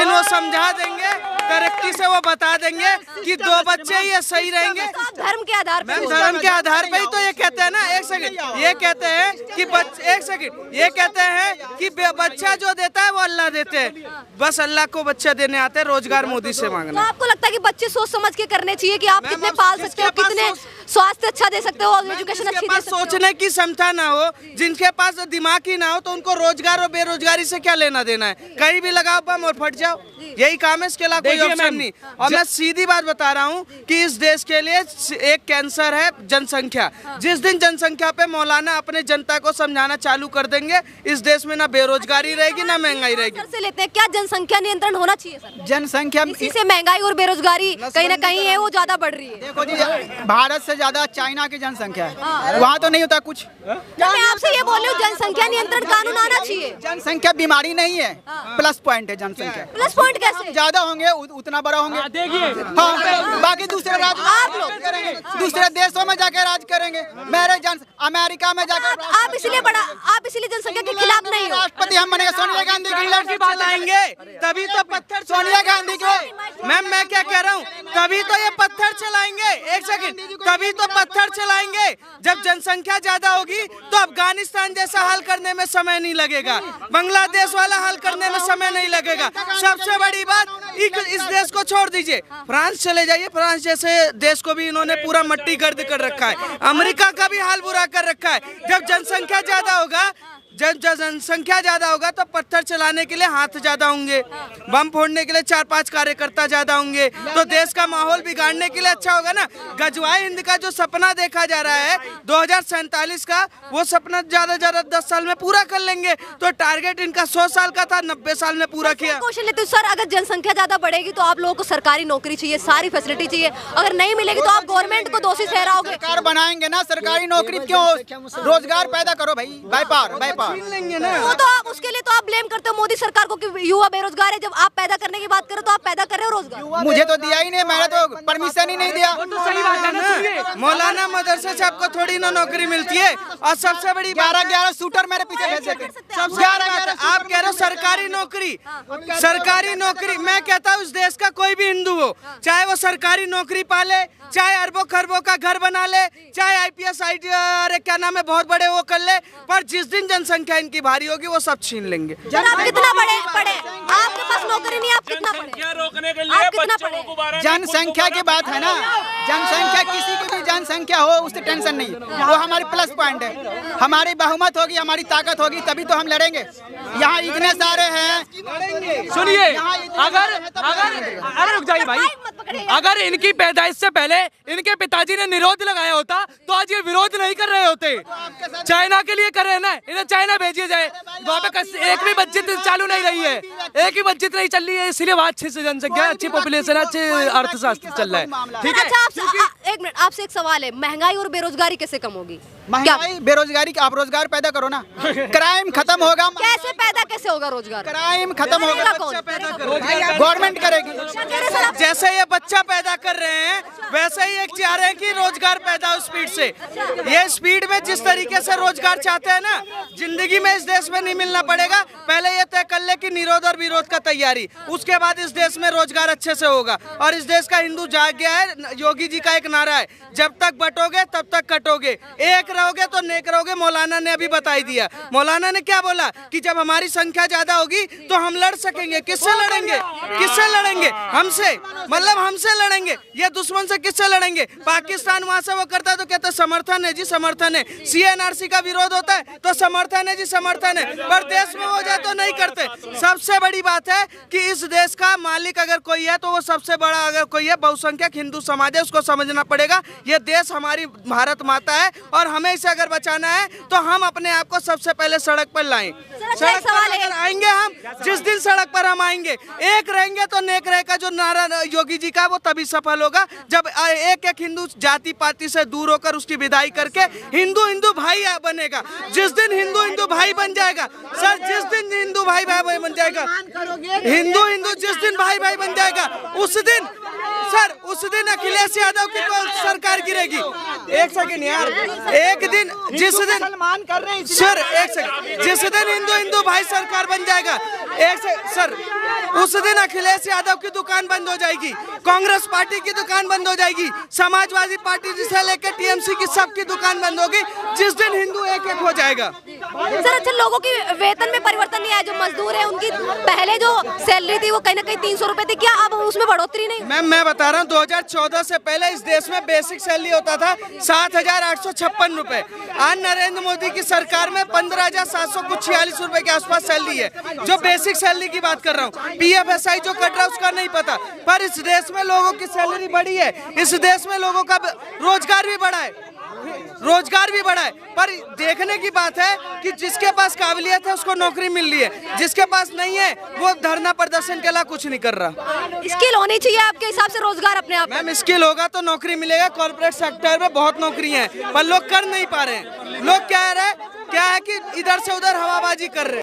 दिन वो समझा देंगे, करेक्टी से वो बता देंगे कि 2 बच्चे ये सही रहेंगे। धर्म के आधार पर, धर्म के आधार पर ही तो ये कहते हैं ना। एक सेकंड, ये कहते हैं कि एक सेकंड, ये कहते हैं कि बच्चा जो देता है वो अल्लाह देते हैं, बस अल्लाह को बच्चा देने आते हैं, रोजगार मोदी से मांगना। तो आपको लगता है कि बच्चे सोच समझ के करने चाहिए कि आप कितने पाल सकते हो, कितने स्वास्थ्य अच्छा दे सकते हो, एजुकेशन अच्छी दे सकते हो? सोचने की क्षमता ना हो, जिनके पास दिमाग ही ना हो, तो उनको रोजगार और बेरोजगारी से क्या लेना देना है? कहीं भी लगाओ बम और फट जाओ, यही काम है, इसके अलावा कोई ऑप्शन नहीं। और मैं सीधी बात बता रहा हूँ कि इस देश के लिए एक कैंसर है जनसंख्या। जिस दिन जनसंख्या पे मौलाना अपने जनता को समझाना चालू कर देंगे, इस देश में ना बेरोजगारी रहेगी ना महंगाई रहेगी। से लेते हैं, क्या जनसंख्या नियंत्रण होना चाहिए सर? जनसंख्या इसी से महंगाई और बेरोजगारी कहीं ना कहीं है वो ज्यादा बढ़ रही है। देखो जी, भारत से ज्यादा चाइना की जनसंख्या है, वहाँ तो नहीं होता कुछ। मैं आपसे ये बोल रही हूँ, जनसंख्या नियंत्रण कानून आना चाहिए। जनसंख्या बीमारी नहीं है, प्लस पॉइंट है जनसंख्या। प्लस पॉइंट कैसे? ज्यादा होंगे उतना बड़ा होंगे। हाँ, बाकी दूसरे दूसरे देशों में जाके राज करेंगे। मेरे अमेरिका में जाकर आप इसलिए जनसंख्या के खिलाफ नहीं हो। राष्ट्रपति हम बनेंगे, सोनिया गांधी की लड़की चलाएंगे तभी तो पत्थर, सोनिया गांधी के। मैम मैं क्या कह रहा हूँ, तभी तो ये पत्थर चलाएंगे। एक सेकंड, तभी तो पत्थर चलाएंगे। जब जनसंख्या ज्यादा होगी तो अफगानिस्तान जैसा हल करने में समय नहीं लगेगा, बांग्लादेश वाला हल करने में समय नहीं लगेगा। सबसे बड़ी बात, इस देश को छोड़ दीजिए, फ्रांस चले जाइए, फ्रांस जैसे देश को भी इन्होंने पूरा मट्टी गर्द कर रखा है। अमेरिका का भी हाल बुरा कर रखा है। जब जनसंख्या ज्यादा होगा, जब जनसंख्या ज्यादा होगा तो पत्थर चलाने के लिए हाथ ज्यादा होंगे, बम फोड़ने के लिए 4-5 कार्यकर्ता ज्यादा होंगे, तो देश का माहौल बिगाड़ने के लिए अच्छा होगा ना। गजवाए हिंद का जो सपना देखा जा रहा है 2047 का, वो सपना ज्यादा 10 साल में पूरा कर लेंगे। तो टारगेट इनका 100 साल का था, 90 साल में पूरा किया। क्वेश्चन लेते सर, अगर जनसंख्या ज्यादा बढ़ेगी तो आप लोगों को सरकारी नौकरी चाहिए, सारी फैसिलिटी चाहिए, अगर नहीं मिलेगी तो आप गवर्नमेंट को दोषी ठहराओगे। सरकार बनाएंगे ना, सरकारी नौकरी क्यों? रोजगार पैदा करो भाई, व्यापार लेंगे ना। वो तो आप उसके लिए तो आप ब्लेम करते हो मोदी सरकार को कि युवा बेरोजगार है। जब आप पैदा करने की बात करो तो आप पैदा कर रहे हो रोजगार। मुझे तो दिया ही नहीं, मैंने तो परमिशन ही नहीं दिया। तो सही बात है ना, मौलाना मदरसे से आपको थोड़ी ना नौकरी मिलती है। और सबसे बड़ी 11 शूटर मेरे पीछे भेज देते। सबसे आप कह रहे हो सरकारी नौकरी, सरकारी नौकरी। मैं कहता हूँ इस देश का कोई भी हिंदू हो, चाहे वो सरकारी नौकरी पाले, चाहे अरबों खरबों का घर बना ले, चाहे IPS अरे क्या नाम है बहुत बड़े वो कर ले, पर जिस दिन जनसंख्या इनकी भारी होगी वो सब छीन लेंगे। आप कितना पढ़े, आपके पास नौकरी नहीं, आप कितना पढ़े? रोकने के लिए बच्चों को जनसंख्या की बात है ना, जनसंख्या किसी की भी जनसंख्या हो उससे टेंशन नहीं, वो हमारी प्लस पॉइंट है। हमारी बहुमत होगी, हमारी ताकत होगी, तभी तो हम लड़ेंगे। यहाँ इतने सारे हैं। सुनिए, अगर रुक जाइए भाई, अगर इनकी पैदाइश से पहले इनके पिताजी ने निरोध लगाया होता तो आज ये विरोध नहीं कर रहे होते। चाइना के लिए कर रहे हैं ना, इन्हें चाइना भेजिए जाए, वहाँ पे एक भी बातचीत चालू नहीं रही है, एक ही बातचीत नहीं चल रही है, इसलिए वहाँ अच्छी जनसंख्या, अच्छी पॉपुलेशन, अच्छे अर्थशास्त्र चल रहा है। ठीक है। अच्छा, एक मिनट, आपसे एक सवाल है, महंगाई और बेरोजगारी कैसे कम होगी? महंगाई बेरोजगारी, आप रोजगार पैदा करो ना, क्राइम खत्म होगा। कैसे पैदा कैसे होगा रोजगार? क्राइम खत्म होगा, गवर्नमेंट करेगी। जैसे ये बच्चा पैदा कर रहे हैं वैसे ही एक चाह रहे हैं कि रोजगार पैदा हो स्पीड से। ये स्पीड में जिस तरीके से रोजगार चाहते हैं ना, जिंदगी में इस देश में नहीं मिलना पड़ेगा। पहले ये तय कर ले कि निरोध और विरोध का तैयारी, उसके बाद इस देश में रोजगार अच्छे से होगा। और इस देश का हिंदू जाग गया है। योगी जी का एक नारा है, जब तक बटोगे तब तक कटोगे, एक रहोगे तो नेक रहोगे। मौलाना ने अभी बताई दिया। मौलाना ने क्या बोला कि जब हमारी संख्या ज्यादा होगी तो हम लड़ सकेंगे। किससे लड़ेंगे? किससे लड़ेंगे? हमसे, मतलब हमसे लड़ेंगे। ये दुश्मन से किससे लड़ेंगे? पाकिस्तान वहां से वो करता है तो कहते समर्थन है जी, समर्थन है। CNRC का विरोध होता है तो समर्थन है जी, समर्थन है। पर देश में हो जाए तो नहीं करते। सबसे बड़ी बात है कि इस देश का मालिक अगर कोई है तो वो सबसे बड़ा अगर कोई है बहुसंख्यक हिंदू समाज है, उसको समझना पड़ेगा। ये देश हमारी भारत माता है और हमें इसे अगर बचाना है तो हम अपने आप को सबसे पहले सड़क पर लाएं। सड़क पर अगर आएंगे हम, जिस दिन सड़क पर हम आएंगे, एक रहेंगे तो नेक रहेगा, जो नारा योगी जी का, वो तभी सफल होगा जब एक एक हिंदू जाति पाति से दूर होकर उसकी विदाई करके हिंदू हिंदू भाई बनेगा। जिस दिन हिंदू हिंदू भाई बन जाएगा सर, जिस दिन हिंदू भाई भाई बन जाएगा, हिंदू हिंदू जिस दिन भाई भाई बन जाएगा, उस दिन सर, उस दिन अखिलेश यादव की सरकार गिरेगी। एक सेकंड यार, एक दिन जिस दिन सर, एक सेकंड, जिस दिन हिंदू हिंदू भाई सरकार बन जाएगा, एक से सर, उस दिन अखिलेश यादव की दुकान बंद हो जाएगी, कांग्रेस पार्टी की दुकान बंद हो जाएगी, समाजवादी पार्टी जिसे लेकर टीएमसी की सबकी दुकान बंद होगी, जिस दिन हिंदू एक एक हो जाएगा। सर अच्छा, लोगों की वेतन में परिवर्तन नहीं आया, जो मजदूर है उनकी पहले जो सैलरी थी वो कहीं ना कहीं 300 रुपए थी, क्या अब उसमें बढ़ोतरी नहीं? मैम मैं बता रहा हूँ 2014 से पहले इस देश में बेसिक सैलरी होता था 7,856 रुपए। आज नरेंद्र मोदी की सरकार में 15,746 रुपए के आसपास सैलरी है, जो बेसिक सैलरी की बात कर रहा हूँ। PFSI जो कट रहा है उसका नहीं पता, पर इस देश में लोगों की सैलरी बढ़ी है, इस देश में लोगों का रोजगार भी बढ़ा है, पर देखने की बात है कि जिसके पास काबिलियत है उसको नौकरी मिल रही है, जिसके पास नहीं है वो धरना प्रदर्शन के अलावा कुछ नहीं कर रहा। स्किल होनी चाहिए आपके हिसाब से, रोजगार अपने आप? मैम स्किल होगा तो नौकरी मिलेगा, कॉर्पोरेट सेक्टर में बहुत नौकरी है, पर लोग कर नहीं पा रहे हैं। लोग क्या है कि इधर से उधर हवाबाजी कर रहे हैं।